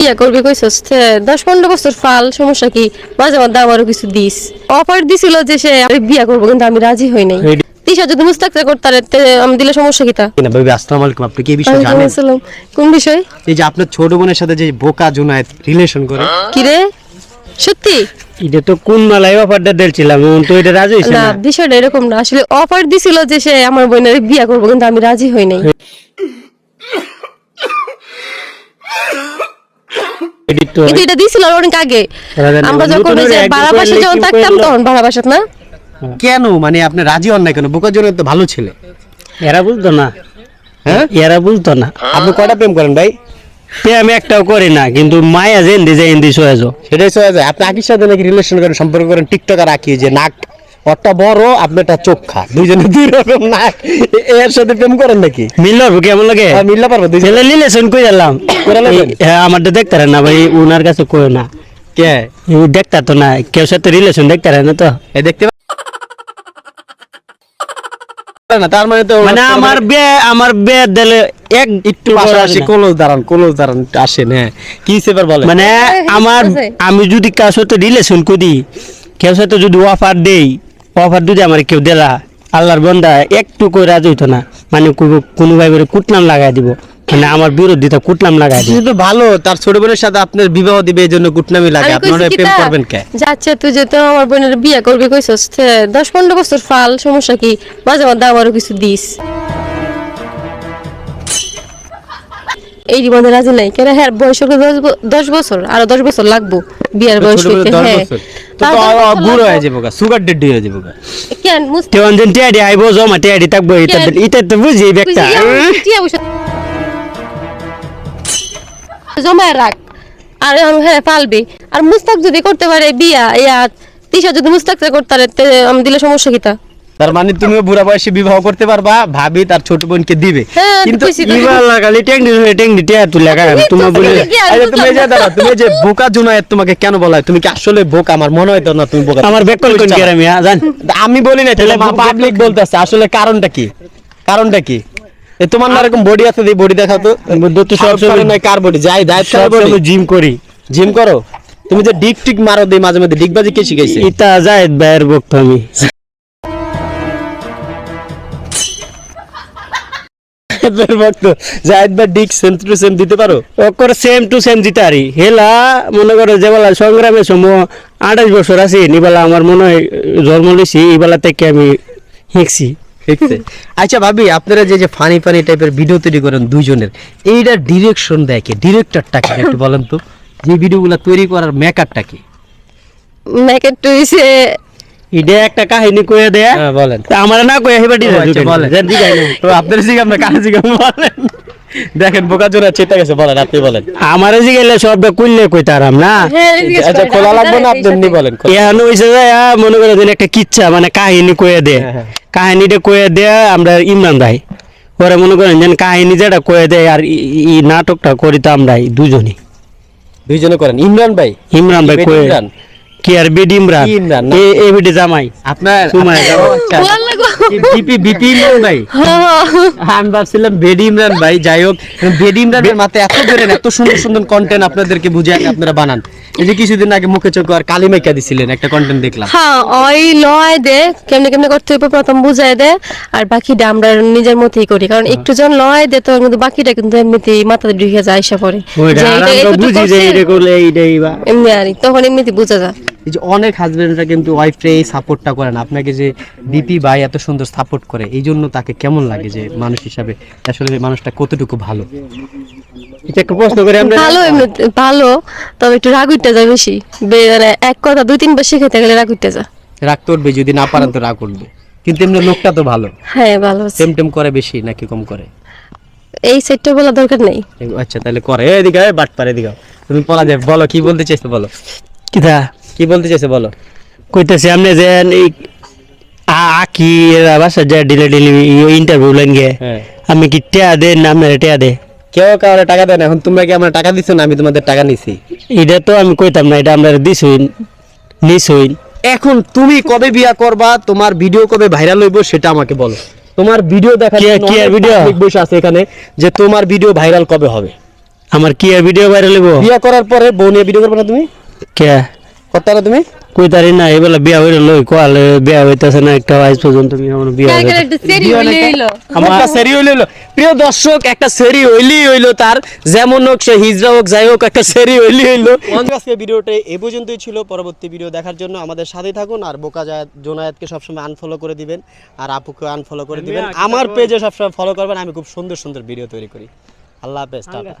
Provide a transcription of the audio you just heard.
বিয়া করবি কইছস 10-15 বছর ফাল সমস্যা কি মাঝে মধ্যে আমারও কিছু দিস অফার দিছিল যে সে বিয়া করবো কিন্তু আমি রাজি হই নাই তিশা যদি মুস্তাকতে করতারে আমি দিলে সমস্যা কিতা না ভাবি আসসালামু আলাইকুম আপনি কি বিষয় জানেন আসসালাম কোন বিষয় এই যে আপনার ছোট বোনের সাথে যে বোকা জুনায়েদ রিলেশন করে কি রে সত্যি এটা তো কোন মালাই অফারটা দিয়েছিলাম তো এটা রাজি হইছে না না বিষয়টা এরকম না আসলে অফার দিছিল যে সে আমার বোনের বিয়া করবো কিন্তু আমি রাজি হই নাই কিন্তু কিন্তু এটা দিছিল অনেক আগে আমরা যখন ওই যে ভাড়া বাসা যখন থাকতাম তখন ভাড়া বাসাত না কেন মানে আপনি রাজি হন না কেন বোকা জুনায়েদ তো ভালো ছেলে এরা বুঝতো না হ্যাঁ এরা বুঝতো না আপনি কয়টা প্রেম করেন ভাই আমি একটাও করি না কিন্তু মায়া যে ইন্দি সোয়াজো সেটাই চলে যায় আপনি আকির সাথে নাকি রিলেশন করেন সম্পর্ক করেন টিকটক আর আকি যে নাক ওরটা বড় আপনারটা চোখা দুইজনে দুই রকম নাক এর সাথে প্রেম করেন নাকি মিলব কেমন লাগে মিললা পারবো দুইজন ছেলে রিলেশন কই দিলাম হ্যাঁ আমারটা দেখতে না ভাই উনার কাছে কই না কে দেখতা তো না কেউ সাথে রিলেশন দেখতে না তো এ দেখতে না তার মানে তো মানে আমার বিয়ে দিলে একটু পাশাপাশি কোলোজ দাঁড়ান আসেন হ্যাঁ কি সেবার বলে মানে আমি যদি কার সাথে রিলেশন করি কেউ সাথে যদি অফার দেই অফার যদি আমার কেউ দিলা আল্লাহর বান্দা একটু কই রাজি হইতো না মানে কোনো ভাই করে কুটনাম লাগাই দিব মানে আমার বিরোধিতা কুটনাম লাগাই দিব তো ভালো তার ছোট বোনের সাথে আপনার বিবাহ দিবে এই জন্য কুটনামি লাগে আপনারা প্রেম করবেন কে যাচ্ছে তুই যে তো আমার বোনের বিয়া করবি কইছস 10-15 বছর ফাল সমস্যা কি মাঝে মধ্যে আমারও কিছু দিস এই জীবনে রাজি নাই কেন হ্যাঁ বয়স 10 বছর আরো 10 বছর লাগবো বিয়ার বয়স হইতে হ্যাঁ তো বুড়ো হয়ে যাবো সুগার ডেড হয়ে যাবো কেন তেমন দিন টিয়াডি আইবো জমা টিয়াডি থাকবো এটা তো বুঝি বেকটা জমায় রাখ আর হ্যাঁ পালবি আর মুস্তাক যদি করতে পারে বিয়া ইয়া তিশা যদি মুস্তাকতে করতারে আমি দিলে সমস্যা কিতা তার মানে তুমিও বুড়া বয়সে বিবাহ করতে পারবা ভাবি তার ছোট বোনকে দিবে কিন্তু ইবা লাগালি টেংডি টিয়া তুই লাগা তুমি বলে আরে তুমি যে দাঁড়া তুমি যে বোকা জুনায়েদ তোমাকে কেন বলা হয় তুমি কি আসলে বোকা আমার মনে হয় তো না তুমি বোকা আমার বেকল কোন কি আমি জান আমি বলি না তাহলে পাবলিক বলতেছে আসলে কারণটা কি এ তোমার না এরকম বডি আছে এই বডি দেখাও তো তো সব সময় নাই কার বডি যাই দায়িত্ব সব সময় জিম করি জিম করো তুমি যে ডিক মারো দেই মাঝে মাঝে ডিগবাজি কে শিখাইছে ইতা জায়েদ ভাইয়ের বক্ত আমি জায়েদ ভাই ডিক সেম টু সেম দিতে পারো ওকর সেম টু সেম দিতারি হেলা মনে করো যে বেলা সংগ্রামের সময় 28 বছর আছে নিবেলা আমার মনে হয় জন্ম লইছি এই বেলা থেকে আমি শিখছি আচ্ছা ভাবি আপনারা যে ফানি টাইপের ভিডিও তৈরি করেন দুইজনের এইটা ডিরেকশন দেয় কে ডিরেক্টরটা কি একটু বলেন তো যে ভিডিওগুলো তৈরি করার মেকারটা কি মেকার তো হইছে ইডে একটা কাহিনী কইয়া দেয়া হ্যাঁ বলেন আমার না কইয়া হিবাটি বলেন তো আপনারা জিগাম না কাজ জিগাম বলেন দেখেন বোকা জোড়া চেতা গেছে বলেন আপনি বলেন আমারে জিগাইলে সবটা কইলে কইতারাম না আচ্ছা খোলা লাগবে না আপনি বলেন এখন হইছে যে মনে করে যেন একটা কিচ্ছা মানে কাহিনী কইয়া দে কাহিনীটা কইয়া দেয়া আমরা ইমরান ভাই ওরা মনে করেন যেন কাহিনী যেটা কইয়া দেয় আর এই নাটকটা করি তো আমরাই দুজনে করেন ইমরান ভাই কয়ে কি আর বিডি ইমরান এই বিডি জামাই আপনার সুমাই বিপি ইমরান ভাই আমি ভাবছিলাম বেডি ইমরান ভাই যাই হোক বেডি ইমরানের মাথায় এত বেরেন এত সুন্দর সুন্দর কন্টেন্ট আপনাদেরকে বুঝিয়ে আপনারা বানান এই যে কিছুদিন আগে মুখে চোখ আর কালি মাইকা দিছিলেন একটা কন্টেন্ট দেখলাম হ্যাঁ ওই লয় দে কেমনে করতে হবে প্রথম বুঝায় দে আর বাকিটা আমরা নিজের মতই করি কারণ একটু জন লয় দে তো কিন্তু বাকিটা কিন্তু এমনিতেই মাথাতে ঢুকে যায় আইসা পড়ে বুঝি যে এটা করলে এইটাই বা এমনি আর তখন এমনিতেই বোঝা যায় এই যে অনেক হাজবেন্ডরা কিন্তু ওয়াইফরে এই সাপোর্টটা করেন আপনাকে যে বিপি ভাই এত সুন্দর সাপোর্ট করে এই জন্য তাকে কেমন লাগে যে মানুষ হিসাবে আসলে মানুষটা কতটুকু ভালো এটা একটা প্রশ্ন করে আমরা ভালো তবে একটু রাগ উঠতে যায় বেশি মানে এক কথা 2-3 বার শিখাইতে গেলে রাগ উঠতে যায় রাগ করবে যদি না পারেন তো রাগ করবে কিন্তু এমনি লোকটা তো ভালো হ্যাঁ ভালো টেম করে বেশি নাকি কম করে এই সেটটা বলা দরকার নেই আচ্ছা তাহলে করে এদিকে বাট পারে দিগাও তুমি পলা যায় বলো কি বলতে চাইছো বলো কিটা কি বলতে চাইছো বলো কইতাছি আপনি যে এই আকি বাসা যা ডিলে ইন্টারভিউ লাইন গে আমি কি টিয়া দেন না আপনারা টিয়া দে কেউ কাউরে টাকা দেন এখন তোমরা কি আমরা টাকা দিছো না আমি তোমাদের টাকা নিছি এটা তো আমি কইতাম না এটা আমরা নিছই এখন তুমি কবে বিয়া করবা তোমার ভিডিও কবে ভাইরাল হইব সেটা আমাকে বলো তোমার ভিডিও দেখা কি আর ভিডিও বসে আছে এখানে যে তোমার ভিডিও ভাইরাল কবে হবে আমার কি আর ভিডিও ভাইরাল হইব বিয়া করার পরে বউ নিয়ে ভিডিও করবে না তুমি কে করতে না তুমি কই তারি না এবেলা বিয়া হইলো লই কোয়ালে বিয়া হইতাছে না একটা আজ পর্যন্ত তুমি আমার বিয়া হইলো একটা সেরি হইলো একটা সেরি হইলো প্রিয় দর্শক একটা সেরি হইলো তার যেমন হোক সে হিজরা হোক যাই হোক একটা সেরি হইলো আজকে ভিডিওটা এই পর্যন্তই ছিল পরবর্তী ভিডিও দেখার জন্য আমাদের সাথেই থাকুন আর বোকা জোনায়েতকে সবসময় আনফলো করে দিবেন আর আপুকে আনফলো করে দিবেন আমার পেজে সবসময় ফলো করবেন আমি খুব সুন্দর সুন্দর ভিডিও তৈরি করি আল্লাহ হাফেজ টাটা।